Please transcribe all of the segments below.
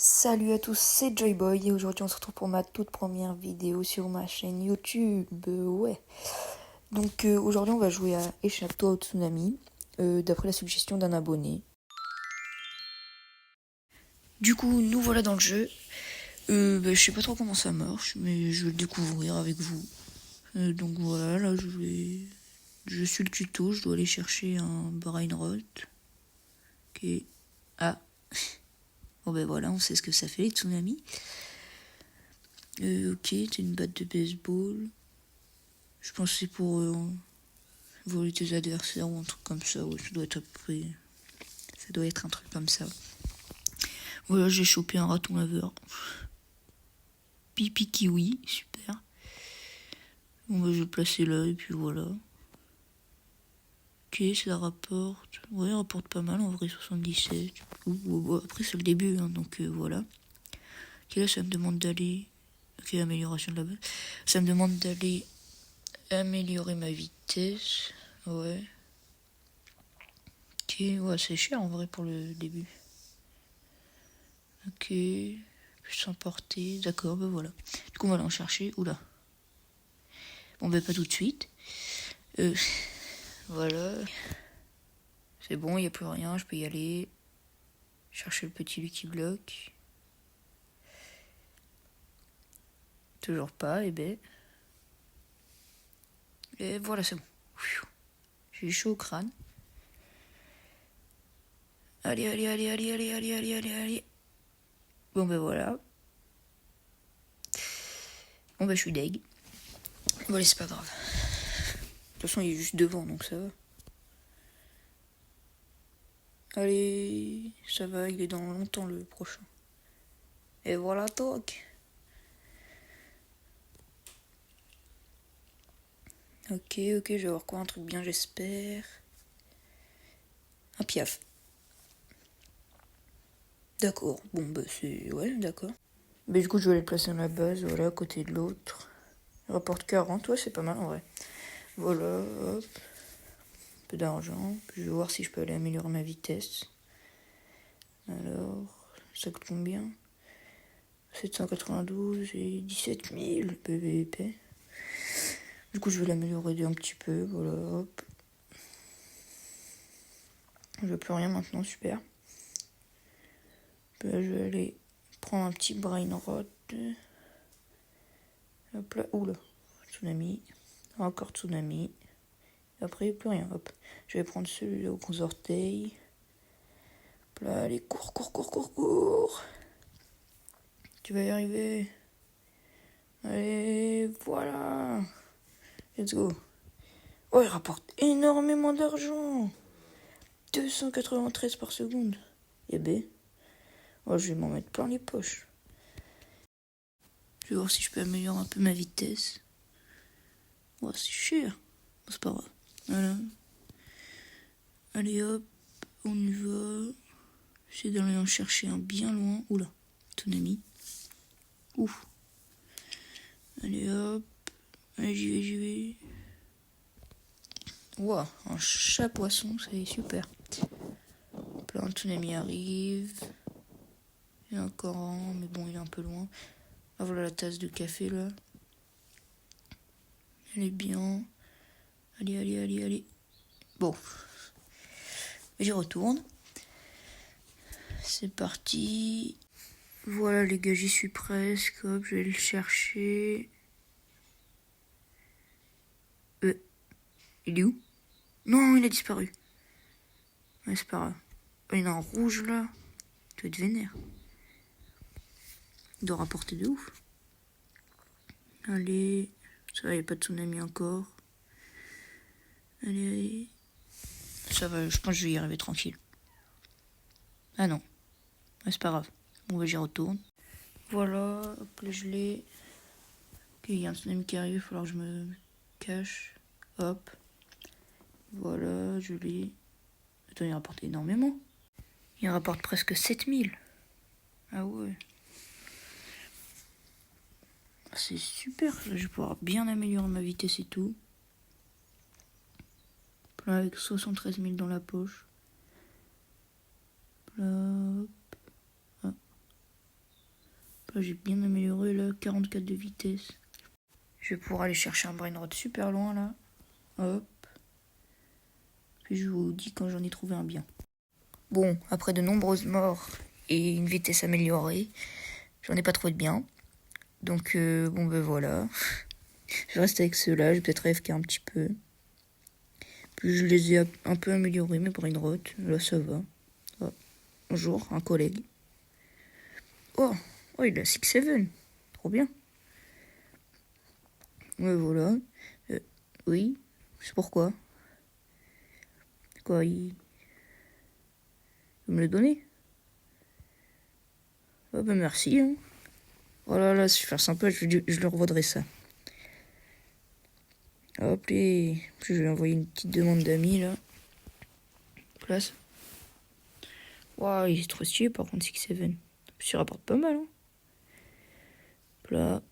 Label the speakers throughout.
Speaker 1: Salut à tous, c'est Joyboy et aujourd'hui on se retrouve pour ma toute première vidéo sur ma chaîne YouTube. Ouais. Donc aujourd'hui on va jouer à Échappe-toi au tsunami, d'après la suggestion d'un abonné. Du coup, nous voilà dans le jeu. Je sais pas trop comment ça marche, mais je vais le découvrir avec vous. Donc voilà, là je suis le tuto, je dois aller chercher un brain rot. Ok. Ah. Bon ben voilà, on sait ce que ça fait les tsunamis. Ok, c'est une batte de baseball. Je pense que c'est pour voler tes adversaires ou un truc comme ça. Ouais, ça doit être après. Ça doit être un truc comme ça. Voilà, j'ai chopé un raton laveur. Pipi kiwi, super. Bon, bah, je vais le placer là et puis voilà. Ok, ça rapporte. Ouais, rapporte pas mal en vrai, 77. Après, c'est le début, hein, donc voilà. Ok, là, ça me demande d'aller. Ok, amélioration de la base. Ça me demande d'aller améliorer ma vitesse. Ouais. Ok, ouais, c'est cher en vrai pour le début. Ok, plus emporter, d'accord, ben voilà. Du coup, on va aller en chercher. Oula. Bon, ben pas tout de suite. Voilà. C'est bon, il n'y a plus rien, je peux y aller. Chercher le petit Lucky Block. Toujours pas, et ben. Et voilà, c'est bon. J'ai chaud au crâne. Allez, allez, allez, allez, allez, allez, allez, allez, allez. Bon, ben voilà. Bon, ben je suis deg. Bon, allez, c'est pas grave. De toute façon, il est juste devant, donc ça va. Allez, ça va, il est dans longtemps le prochain. Et voilà, toc. Ok, je vais avoir quoi? Un truc bien, j'espère. Un piaf. D'accord, bon, bah c'est... Ouais, d'accord. Mais du coup, je vais les placer dans la base, voilà, à côté de l'autre. Rapporte 40, ouais, c'est pas mal en vrai. Voilà, hop. Un peu d'argent. Je vais voir si je peux aller améliorer ma vitesse. Alors, ça coûte combien? 792 et 17 000 PVP. Du coup, je vais l'améliorer un petit peu, voilà, hop. Je veux plus rien maintenant, super. Là, je vais aller prendre un petit brain rot. Hop là, oula, tsunami. Encore tsunami. Après, plus rien, hop. Je vais prendre celui-là aux gros orteils. Hop là, allez, cours, cours, cours, cours, cours. Tu vas y arriver. Allez, voilà. Let's go. Oh, il rapporte énormément d'argent. 293 par seconde. Et B. Oh, je vais m'en mettre plein les poches. Je vais voir si je peux améliorer un peu ma vitesse. Oh, c'est cher. C'est pas grave. Voilà. Allez, hop. On y va. J'essaie d'aller en chercher un bien loin. Oula. Tsunami. Ouf. Allez, hop. Allez, j'y vais. Wow, un chat poisson, c'est super. Plein de tsunami arrive. Il y a encore un, mais bon, il est un peu loin. Ah, voilà la tasse de café, là. Elle est bien. Allez, allez, allez, allez. Bon. J'y retourne. C'est parti. Voilà, les gars, j'y suis presque. Hop, je vais le chercher. Il est où? Non, il a disparu. Ouais, c'est pas grave. Oh, il y en a un rouge, là. Tu dois être vénère. Il doit rapporter de ouf. Allez. Ça va, il n'y a pas de tsunami encore. Allez, allez. Ça va, je pense que je vais y arriver tranquille. Ah non. Ouais, c'est pas grave. Bon, bah, j'y retourne. Voilà, hop, là, je l'ai. Ok, il y a un tsunami qui arrive, il va falloir que je me cache. Hop. Voilà, je l'ai. Attends, il rapporte énormément. Il rapporte presque 7000. Ah ouais. C'est super, je vais pouvoir bien améliorer ma vitesse et tout. Là, avec 73 000 dans la poche. Là, hop. Ah. Là, j'ai bien amélioré là, 44 de vitesse. Je vais pouvoir aller chercher un brainrot super loin là. Hop. Puis je vous dis quand j'en ai trouvé un bien. Bon, après de nombreuses morts et une vitesse améliorée, j'en ai pas trouvé de bien. Donc bon ben voilà. Je reste avec ceux-là, je vais peut-être AFK un petit peu. Puis je les ai un peu améliorés, mes brainrot. Là ça va. Oh. Bonjour, un collègue. Oh, il a 6-7. Trop bien. Ouais, voilà. Oui, c'est pourquoi. Quoi, il veut me le donner? Ah bah merci. Hein. Voilà, là, c'est super sympa, je leur vaudrai ça. Hop, et puis je vais envoyer une petite demande d'amis, là. Place. Waouh, il est trop stylé, par contre, 6-7. Il rapporte pas mal, hein. Là.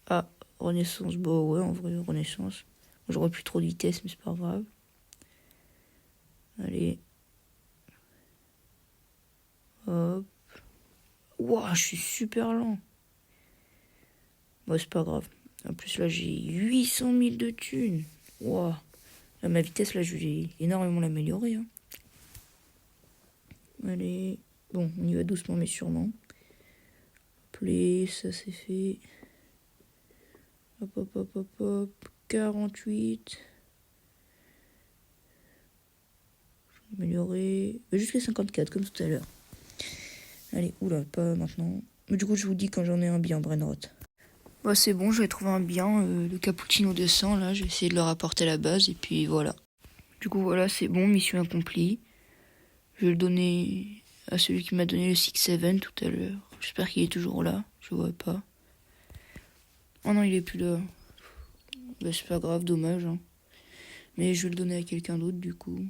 Speaker 1: Ah, Renaissance. Bon, ouais, en vrai, Renaissance. J'aurais plus trop de vitesse, mais c'est pas grave. Allez. Hop. Waouh, je suis super lent. Bon, c'est pas grave. En plus, là, j'ai 800 000 de thunes. Waouh. Là, ma vitesse, là, je vais énormément l'améliorer. Hein. Allez. Bon, on y va doucement, mais sûrement. Play, ça c'est fait. Hop, hop, hop, hop, hop. 48. Améliorer. Jusqu'à 54, comme tout à l'heure. Allez, oula, pas maintenant. Mais du coup, je vous dis quand j'en ai un bien, brainrot. Bah, c'est bon, j'ai trouvé un bien. Le cappuccino de sang, là, j'ai essayé de le rapporter à la base, et puis voilà. Du coup, voilà, c'est bon, mission accomplie. Je vais le donner à celui qui m'a donné le 6-7 tout à l'heure. J'espère qu'il est toujours là, je vois pas. Oh non, il est plus là. Bah, c'est pas grave, dommage. Hein. Mais je vais le donner à quelqu'un d'autre, du coup.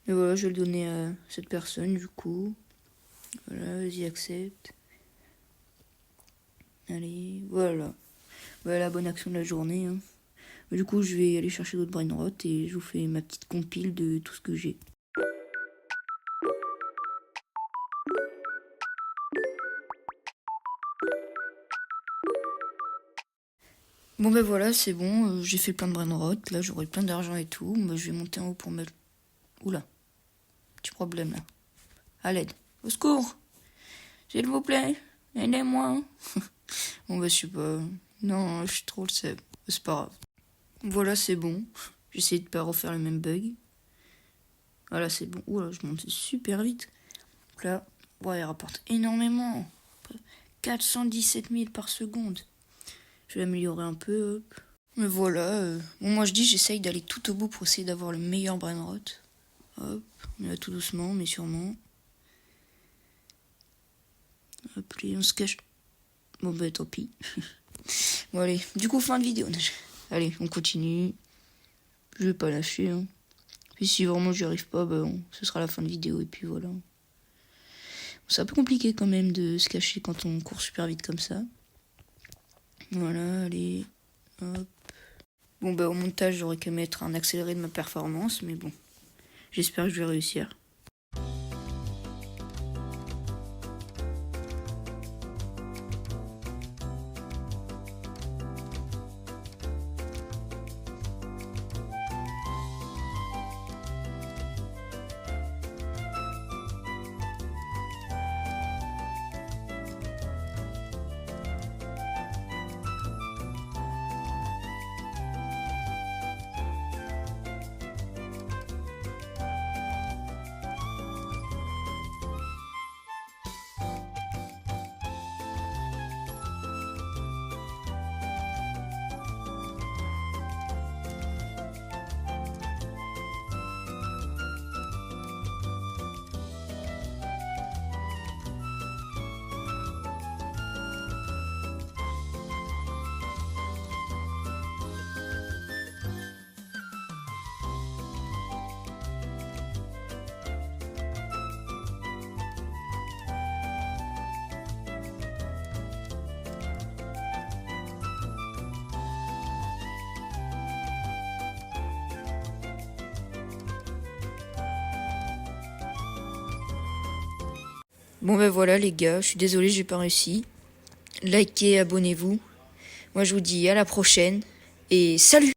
Speaker 1: Mais voilà, je vais le donner à cette personne, du coup. Voilà, vas-y, accepte. Allez, voilà. Voilà la bonne action de la journée. Hein. Mais du coup, je vais aller chercher d'autres brainrot et je vous fais ma petite compile de tout ce que j'ai. Bon ben voilà, c'est bon, j'ai fait plein de brainrot, là j'aurai plein d'argent et tout. Bah, je vais monter en haut pour mettre... Oula, petit problème là. À l'aide. Au secours, s'il vous plaît, aidez-moi. Bon bah je sais pas... Non, je suis trop le seum. C'est pas grave. Voilà, c'est bon. J'essaie de pas refaire le même bug. Voilà, c'est bon. Oula, je monte super vite. Donc là, ouais, il rapporte énormément. 417 000 par seconde. Je vais améliorer un peu. Hop. Mais voilà. Bon, moi je dis, j'essaye d'aller tout au bout pour essayer d'avoir le meilleur brainrot. Hop, on y va tout doucement, mais sûrement. Hop, on se cache. Bon, bah tant pis. Bon, allez, du coup, fin de vidéo. Allez, on continue. Je vais pas lâcher. Hein. Puis si vraiment j'y arrive pas, bah, ce sera la fin de vidéo. Et puis voilà. C'est un peu compliqué quand même de se cacher quand on court super vite comme ça. Voilà, allez. Hop. Bon, bah au montage, j'aurais qu'à mettre un accéléré de ma performance, mais bon. J'espère que je vais réussir. Bon ben voilà les gars, je suis désolé, j'ai pas réussi. Likez, abonnez-vous. Moi je vous dis à la prochaine et salut!